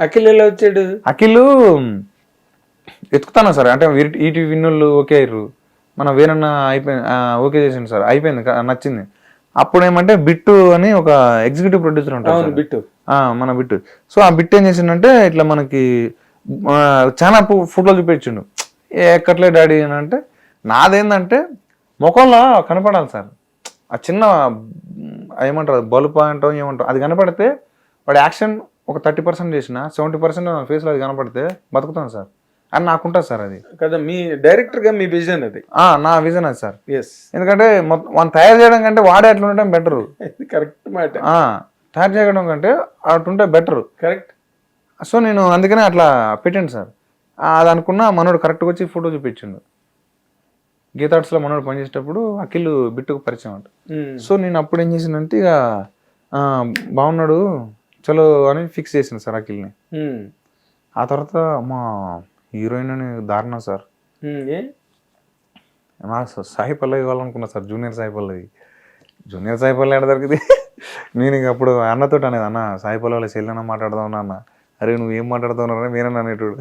అఖిల్ ఎలా వచ్చాడు? అఖిల్ ఎత్తుకుతాను సార్, అంటే ఈటీ విన్నులు ఓకే అయ్యారు, మన వేరన్న అయిపోయింది, ఓకే చేసిండు సార్, అయిపోయింది, నచ్చింది. అప్పుడు ఏమంటే బిట్టు అని ఒక ఎగ్జిక్యూటివ్ ప్రొడ్యూసర్ ఉంటారు సార్, బిట్టు, మన బిట్టు. సో ఆ బిట్ ఏం చేసిండంటే ఇట్లా మనకి చాలా ఫోటోలు చూపించిండు. ఎక్కట్లే డాడీ అని అంటే, నాదేంటంటే ముఖంలో కనపడాలి సార్, ఆ చిన్న ఏమంటారు బలుప అంటాం ఏమంటారు, అది కనపడితే వాడు యాక్షన్ ఒక 30% చేసిన 70% ఫేస్లో అది కనపడితే బతుకుతాను సార్ అని నాకుంటుంది సార్. అది కదా మీ డైరెక్టర్ గా మీ విజన్ అది. నా విజన్ అది సార్. ఎస్, ఎందుకంటే మనం తయారు చేయడం కంటే వాడే అట్లా ఉండటం బెటరు. కరెక్ట్ మాట. తయారు చేయడం కంటే అటుంటే బెటరు. కరెక్ట్. సో నేను అందుకనే అట్లా పెట్టండి సార్. అది అనుకున్న మనోడు కరెక్ట్గా వచ్చి ఫోటో చూపించిండు. గీతార్ట్స్లో మనోడు పనిచేసేటప్పుడు అఖిల్ బిట్టుకు పరిచయం అంట. సో నేను అప్పుడు ఏం చేసిందంటే ఇక బాగున్నాడు చలో అని ఫిక్స్ చేసింది సార్ అఖిల్ని. ఆ తర్వాత మా హీరోయిన్ అని దారుణం sir, Sai Pallavi ఇవ్వాలనుకున్నా sir, junior Sai Pallavi ఎక్కడ దొరికింది. నేను ఇంక అప్పుడు అన్నతో అనేది, అన్న సాయి పల్లవిలో చెల్లెన మాట్లాడదాం అన్న. అరే నువ్వు ఏం మాట్లాడుతున్నావు మీరన్నా అనేటోడు,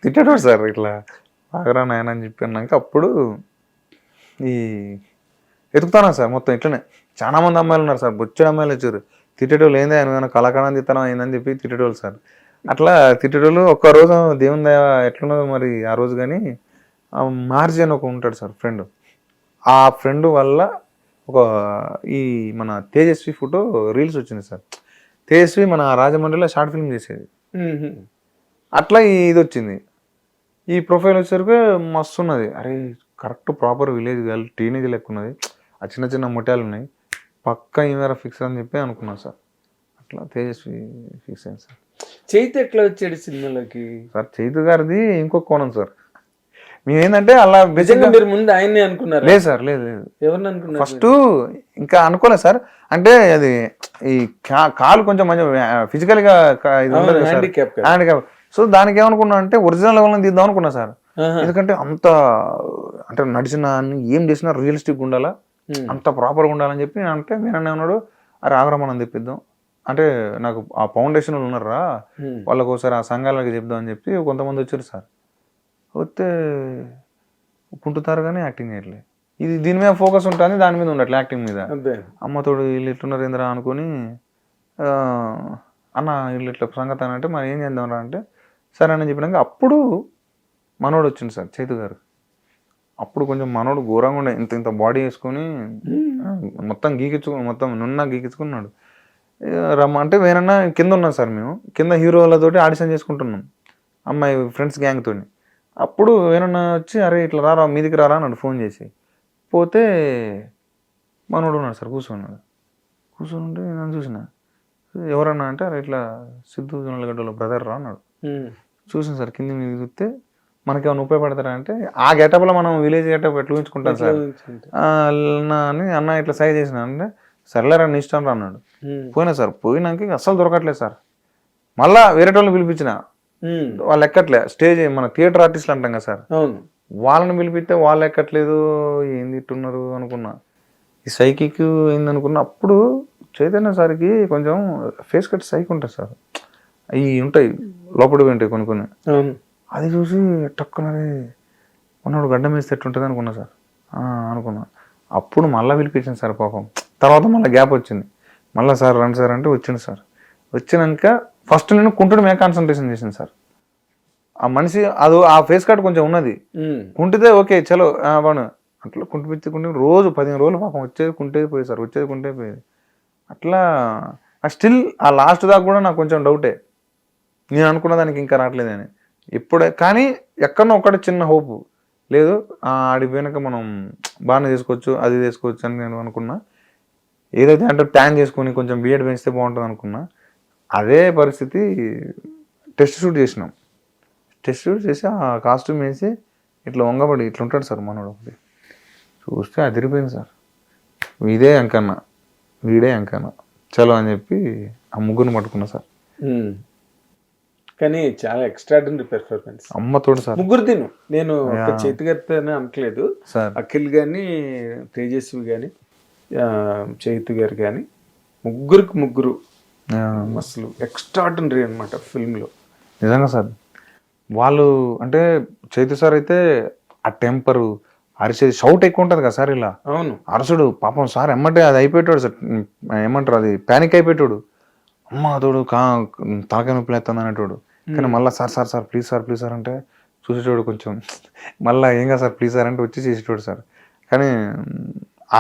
తిట్టేటోడు సార్. ఇట్లా బాగరా నాయన అని చెప్పి అన్నాక అప్పుడు ఈ ఎతుకుతానా సార్ మొత్తం ఇట్లనే. చాలా మంది అమ్మాయిలు ఉన్నారు సార్, బొచ్చడి అమ్మాయిలు వచ్చారు. తిట్టేటోళ్ళు ఏందా నువ్వు కళాకారం తిత్తనం అయిందని చెప్పి తిట్టేటోళ్ళు సార్. అట్లా తిట్టేటోళ్ళు ఒక్కరోజు దేవుని దయ ఎట్లున్నదో మరి ఆ రోజు. కానీ మార్జీ అని ఒక ఉంటాడు సార్ ఫ్రెండ్, ఆ ఫ్రెండ్ వల్ల ఒక ఈ మన తేజస్వి ఫోటో రీల్స్ వచ్చింది సార్. తేజస్వి మన రాజమండ్రిలో షార్ట్ ఫిల్మ్ చేసేది, అట్లా ఇది వచ్చింది. ఈ ప్రొఫైల్ వచ్చేసరికి మస్తు ఉన్నది. అరే correct proper village girl, teenage లెక్క ఉన్నది, ఆ చిన్న చిన్న ముట్యాలు ఉన్నాయి, పక్కా ఈమెరా ఫిక్స్ అని చెప్పి అనుకున్నాను సార్. అట్లా తేజస్వి ఫిక్స్ అయింది సార్. చైతు ఎట్లా వచ్చాడు సినిమాలోకి సార్? చైతు గారిది ఇంకొక కోణం సార్. మేమేంటంటే అలా నిజంగా మీరు ముందు ఆయన్ని అనుకున్నారు? లేదు సార్, లేదు. ఎవరిని అనుకున్నారు ఫస్ట్? ఇంకా అనుకోలేదు సార్. అంటే అది ఈ కాలు కొంచెం మంచి ఫిజికల్ గా ఇది ఉండదు హ్యాండిక్యాప్. సో దానికి ఏమనుకున్నా అంటే ఒరిజినల్ లెవెల్ తీద్దాం అనుకున్నా సార్. ఎందుకంటే అంత అంటే నడిచిన ఏం చేసినా రియలిస్టిక్ ఉండాలా, అంత ప్రాపర్గా ఉండాలని చెప్పి అంటే మీరన్నా ఉన్నాడు, అరే ఆగ్రా మనం తెప్పిద్దాం అంటే నాకు ఆ ఫౌండేషన్ ఉన్నారా వాళ్ళకి ఒకసారి ఆ సంఘాలకి చెప్దాం అని చెప్పి కొంతమంది వచ్చారు సార్. వస్తే కుంటుతారు కానీ యాక్టింగ్ చేయట్లేదు. ఇది దీని మీద ఫోకస్ ఉంటుంది, దాని మీద ఉండట్లే యాక్టింగ్ మీద. అమ్మతోడు వీళ్ళు ఎట్లున్నారు ఏంద్రా అనుకుని అన్న వీళ్ళు ఇట్లా సంగతి అని అంటే మరి ఏం చేద్దాం అంటే సరే అని చెప్పినాక అప్పుడు మనోడు వచ్చింది సార్ చైతు గారు. అప్పుడు కొంచెం మనోడు ఘోరంగా ఉండే, ఇంత బాడీ వేసుకొని మొత్తం గీకించుకుని మొత్తం నున్న గీకించుకున్నాడు. అంటే వేరన్నా కింద ఉన్నాం సార్, మేము కింద హీరోలతోటి ఆడిషన్ చేసుకుంటున్నాం అమ్మాయి ఫ్రెండ్స్ గ్యాంగ్తో. అప్పుడు వేరన్నా వచ్చి అరే ఇట్లా రారా మీదికి రారా అన్నాడు ఫోన్ చేసి. పోతే మనోడు ఉన్నాడు సార్, కూర్చొని నన్ను చూసిన, ఎవరన్నా అంటే అరే ఇట్లా సిద్ధు జొన్నలగడ్డలో బ్రదర్ రా అన్నాడు. చూసాను సార్, కింద మీద చూస్తే మనకి ఏమైనా ఉపయోగపడతారా అంటే ఆ గెటప్లో మనం విలేజ్ గెటప్ ఎట్లా ఉంచుకుంటాం సార్ అని అన్న ఇట్లా సైజ్ చేసిన అంటే సర్లేరా నీ ఇష్టం రా అన్నాడు. పోయినా సార్, పోయినాక అస్సలు దొరకట్లేదు సార్. మళ్ళా వేరే వాళ్ళని పిలిపించిన, వాళ్ళు ఎక్కట్లే. స్టేజ్ మన థియేటర్ ఆర్టిస్టులు అంటాం కదా సార్, వాళ్ళని పిలిపిస్తే వాళ్ళు ఎక్కట్లేదు, ఏంది ఇట్టున్నారు అనుకున్నా. ఈ సైకిక్ ఏంది అనుకున్నా. అప్పుడు చైతన్య సార్కి కొంచెం ఫేస్ కట్ సైక్ ఉంటుంది సార్, అవి ఉంటాయి లోపలికి ఉంటాయి కొన్ని. అది చూసి టక్కునది ఉన్నాడు గడ్డం వేస్తే ఎట్టుంటుంది అనుకున్నా సార్. అనుకున్నా. అప్పుడు మళ్ళీ పిలిపించింది సార్ పాపం. తర్వాత మళ్ళీ గ్యాప్ వచ్చింది, మళ్ళీ సార్ రండి సార్ అంటే వచ్చింది సార్. వచ్చినాక ఫస్ట్ నేను కుంటుడు మీద కాన్సన్ట్రేషన్ చేసింది సార్. ఆ మనిషి అది ఆ ఫేస్ కట్ కొంచెం ఉన్నది, కుంటితే ఓకే చలో బాను అట్లా కుంటి రోజు 15 రోజులు పాపం వచ్చేది కుంటేది పోయేది సార్, వచ్చేది కుంటే పోయేది. అట్లా స్టిల్ ఆ లాస్ట్ దాకా కూడా నాకు కొంచెం డౌటే, నేను అనుకున్న దానికి ఇంకా రావట్లేదని. ఇప్పుడే కానీ ఎక్కడో ఒకటి చిన్న హోపు లేదు, ఆడిపోయినాక మనం బాగానే చేసుకోవచ్చు అది చేసుకోవచ్చు అని నేను అనుకున్నా. ఏదైతే అంటే ప్లాన్ చేసుకుని కొంచెం బిఎడ్ పెంచితే బాగుంటుంది అనుకున్నా. అదే పరిస్థితి టెస్ట్ షూట్ చేసినాం. టెస్ట్ షూట్ చేసి ఆ కాస్ట్యూమ్ వేసి ఇట్లా వంగబడి ఇట్లా ఉంటాడు సార్ మనోడు. ఒకటి చూస్తే అదిరిపోయింది సార్. వీడే అంకన్న చలో అని చెప్పి ఆ ముగ్గురిని పట్టుకున్నా సార్. కానీ చాలా ఎక్స్ట్రాడినరీ పెర్ఫార్మెన్స్ అమ్మతోడు సార్. ముగ్గురు తిను నేను చేతి గారితోనే అనట్లేదు సార్, అఖిల్ కానీ తేజస్వి కానీ చైతు గారు కానీ ముగ్గురు అసలు ఎక్స్ట్రాడినరీ అనమాట ఫిల్మ్లో. నిజంగా సార్ వాళ్ళు అంటే చైతు సార్ అయితే ఆ టెంపరు అరిచేది షౌట్ ఎక్కువ ఉంటుంది కదా సార్, ఇలా అవును అరసుడు పాపం సార్ ఎమ్మటే అది అయిపోయాడు సార్, ఏమంటారు అది ప్యానిక్ అయిపోయాడు, అమ్మ అతడు తలకాయ నొప్పి లేస్తుంది అనేటోడు. కానీ మళ్ళీ సార్ ప్లీజ్ సార్ అంటే చూసేటోడు కొంచెం మళ్ళీ ఏం కాదు సార్ ప్లీజ్ సార్ అంటే వచ్చి చేసేటోడు సార్. కానీ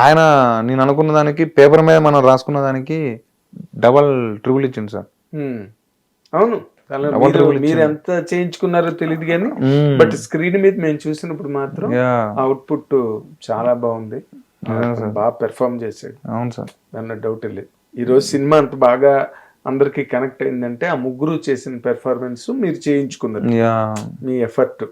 ఆయన నేను అనుకున్న దానికి పేపర్ మీద మనం రాసుకున్న దానికి డబల్ ట్రిపుల్ ఇచ్చింది సార్. అవును మీరు ఎంత చేయించుకున్నారో తెలియదు కానీ బట్ స్క్రీన్ మీద మేము చూసినప్పుడు మాత్రం అవుట్పుట్ చాలా బాగుంది, బాగా పెర్ఫార్మ్ చేశాడు. అవును సార్, దానిలో డౌట్ లేదు. ఈ రోజు సినిమా అంత బాగా అందరికి కనెక్ట్ అయిందంటే ఆ ముగ్గురు చేసిన పెర్ఫార్మెన్స్ మీరు చేయించుకున్నారు, మీ ఎఫర్ట్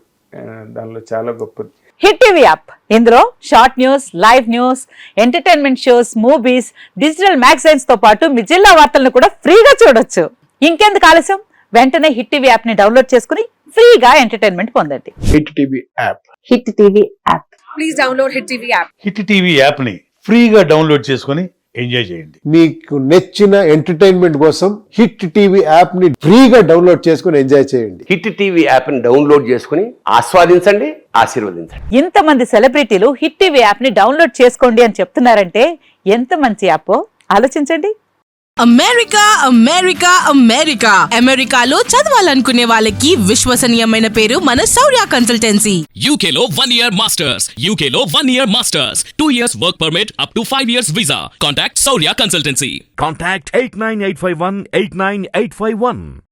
దానిలో చాలా గొప్పది. హిట్ టీవీ యాప్, ఇందులో short news, live news, entertainment shows, movies, digital magazines తో పాటు మీ జిల్లా వార్తలను కూడా ఫ్రీగా చూడొచ్చు. ఇంకెందుకు ఆలస్యం, వెంటనే హిట్ టీవీ యాప్ ని డౌన్లోడ్ చేసుకుని ఫ్రీగా ఎంటర్టైన్మెంట్ పొందండి. Hit TV app, hit TV app, please download hit TV app. Hit TV app ని ఫ్రీగా డౌన్లోడ్ చేసుకొని ఎంజాయ్ చేయండి. మీకు నచ్చిన ఎంటర్టైన్మెంట్ కోసం హిట్ టీవీ యాప్ ని ఫ్రీగా డౌన్లోడ్ చేసుకొని ఎంజాయ్ చేయండి. హిట్ టీవీ యాప్ ని డౌన్లోడ్ చేసుకుని ఆస్వాదించండి, ఆశీర్వదించండి. ఇంతమంది సెలబ్రిటీలు హిట్ టీవీ యాప్ ని డౌన్లోడ్ చేసుకోండి అని చెప్తున్నారంటే ఎంత మంచి యాప్ ఆలోచించండి. అమెరికా అమెరికాలో చదవాలనుకునే వాళ్ళకి విశ్వసనీయమైన పేరు మన శౌర్య కన్సల్టెన్సీ. UK లో 1 year masters, UK లో 1 year masters, 2 years work permit up to 5 years visa. Contact Saurya Consultancy. Contact 89851 89851.